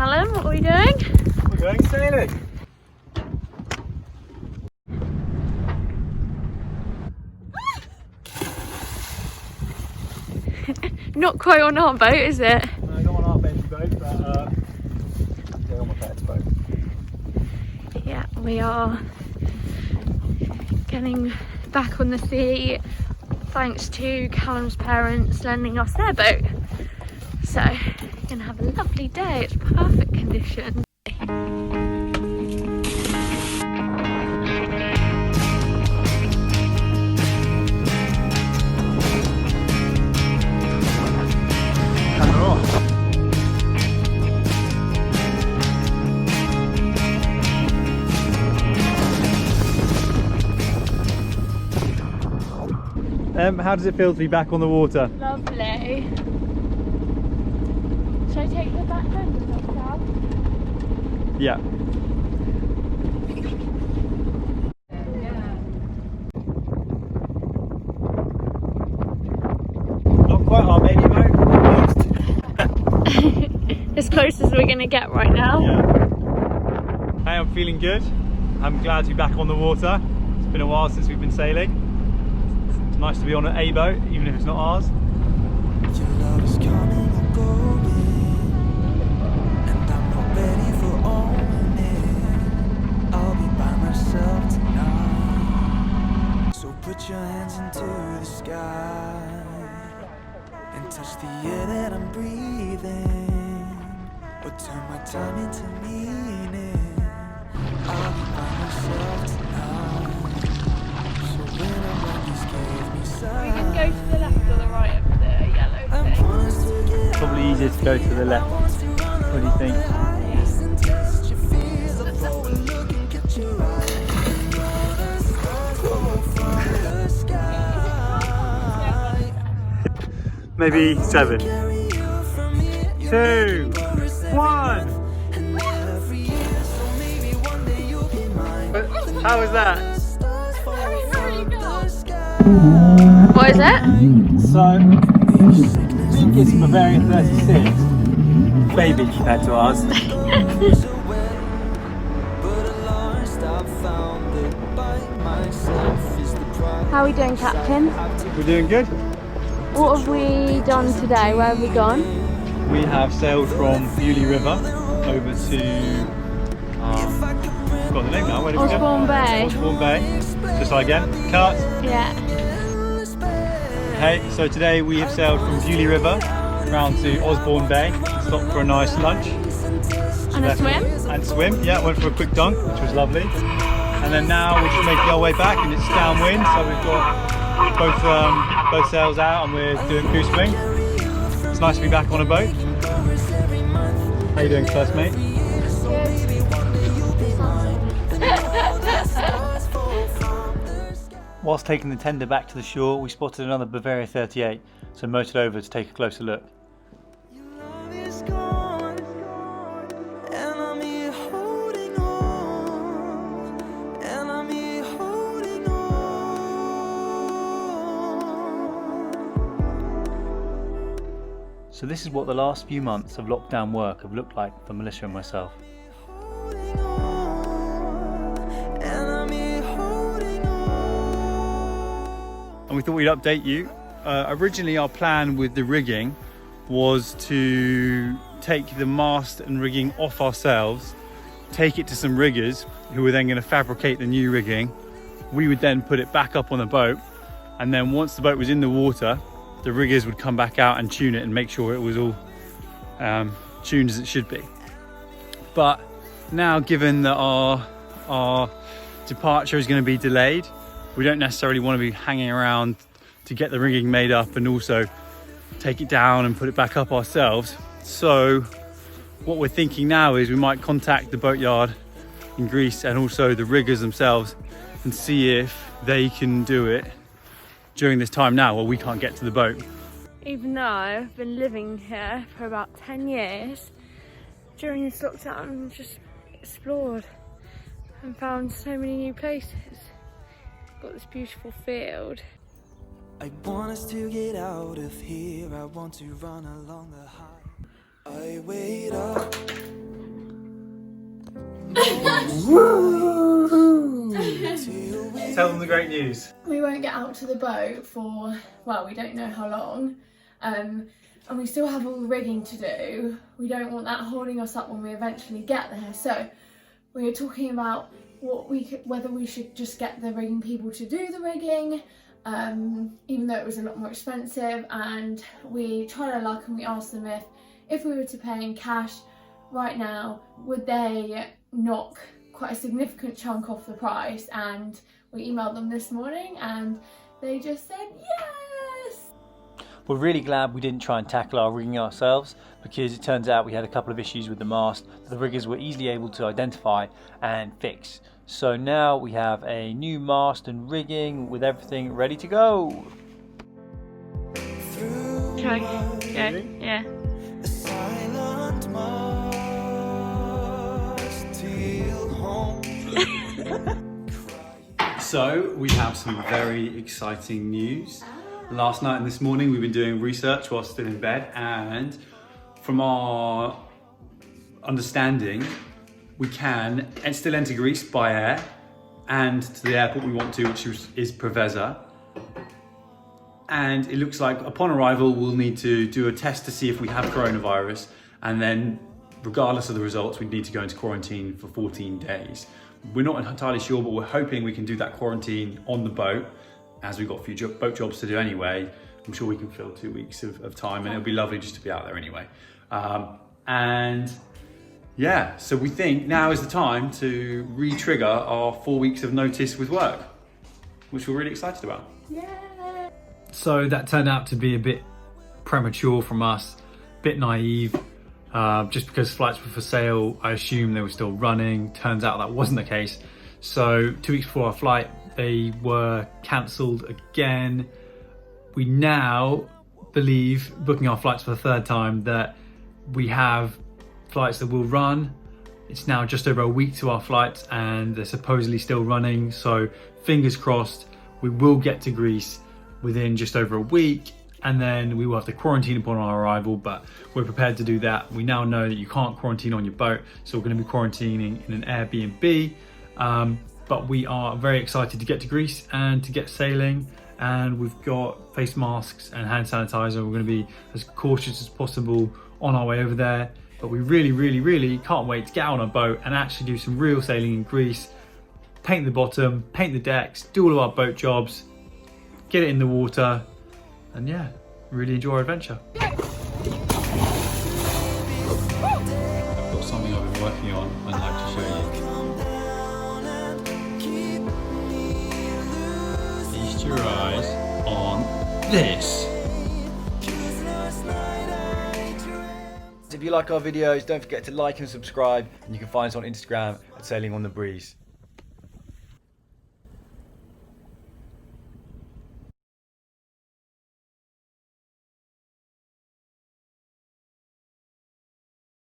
Callum, what are we doing? We're going sailing. Not quite on our boat, is it? No, not on our bendy boat, but yeah, on my pet's boat. Yeah, we are getting back on the sea thanks to Callum's parents lending us their boat. So, we're gonna have a lovely day. It's perfect conditions. How does it feel to be back on the water? Lovely. Should I take the back end of that cab? Yeah. Not quite our baby boat, almost. As close as we're going to get right now. Yeah. Hey, I'm feeling good. I'm glad to be back on the water. It's been a while since we've been sailing. It's nice to be on an A boat, even if it's not ours. Your love is coming and going, and I'm not ready for owning it. I'll be by myself tonight. So put your hands into the sky and touch the air that I'm breathing, or turn my time into meaning. I'll be by myself tonight. So when I'm on these give me We sign. can go to the left or the right of the yellow thing. Probably easier to go to the left. What do you think? Maybe 7, 2, 1. How was that? What is it? So, I think it's Bavarian 36. Baby compared to ours. How are we doing, Captain? We're doing good. What have we done today? Where have we gone? We have sailed from Beaulieu River over to, I've got the name now, where did we go? Osborne Bay. Osborne Bay. Just like again, cut. Yeah. Hey, so today we have sailed from Beaulieu River round to Osborne Bay, stopped for a nice lunch. And a swim? And swim, yeah, went for a quick dunk, which was lovely. And then now we're just making our way back, and it's downwind, so we've got both sails out and we're doing goose wing. It's nice to be back on a boat. How you doing, first mate? Whilst taking the tender back to the shore, we spotted another Bavaria 38, so motored over to take a closer look. So this is what the last few months of lockdown work have looked like for Melissa and myself. And we thought we'd update you. Originally our plan with the rigging was to take the mast and rigging off ourselves, take it to some riggers who were then going to fabricate the new rigging. We would then put it back up on the boat, and then once the boat was in the water, the riggers would come back out and tune it and make sure it was all tuned as it should be. But now, given that our departure is going to be delayed, we don't necessarily want to be hanging around to get the rigging made up and also take it down and put it back up ourselves. So what we're thinking now is we might contact the boatyard in Greece and also the riggers themselves and see if they can do it during this time now while we can't get to the boat. Even though I've been living here for about 10 years, during this lockdown I've just explored and found so many new places. Got this beautiful field. I want us to get out of here. I want to run along the high. I wait up news. We won't get out to the boat for, well, we don't know how long. And we still have all the rigging to do. We don't want that holding us up when we eventually get there. So we were talking about whether we should just get the rigging people to do the rigging, even though it was a lot more expensive. And we tried our luck and we asked them if we were to pay in cash right now, would they knock quite a significant chunk off the price? And we emailed them this morning and they just said yes. We're really glad we didn't try and tackle our rigging ourselves, because it turns out we had a couple of issues with the mast that the riggers were easily able to identify and fix. So now we have a new mast and rigging with everything ready to go. Okay. Yeah. The silent must till home. So we have some very exciting news. Last night and this morning we've been doing research while still in bed, and from our understanding we can still enter Greece by air and to the airport we want to, which is Preveza. And it looks like upon arrival we'll need to do a test to see if we have coronavirus, and then regardless of the results we'd need to go into quarantine for 14 days. We're not entirely sure, but we're hoping we can do that quarantine on the boat, as we've got a few boat jobs to do anyway. I'm sure we can fill 2 weeks of time, and it'll be lovely just to be out there anyway. And yeah, so we think now is the time to re-trigger our 4 weeks of notice with work, which we're really excited about. Yeah. So that turned out to be a bit premature from us, a bit naive. Just because flights were for sale, I assumed they were still running. Turns out that wasn't the case. So 2 weeks before our flight, they were cancelled again. We now believe, booking our flights for the third time, that we have flights that will run. It's now just over a week to our flights and they're supposedly still running. So fingers crossed, we will get to Greece within just over a week, and then we will have to quarantine upon our arrival, but we're prepared to do that. We now know that you can't quarantine on your boat, so we're going to be quarantining in an Airbnb. But we are very excited to get to Greece and to get sailing, and we've got face masks and hand sanitizer. We're going to be as cautious as possible on our way over there, but we really can't wait to get out on a boat and actually do some real sailing in Greece, paint the bottom, paint the decks, do all of our boat jobs, get it in the water, and yeah, really enjoy our adventure. I've got something I've been working on and I'd like to show you. Feast your eyes on this. If you like our videos, don't forget to like and subscribe, and you can find us on Instagram at Sailing on the Breeze.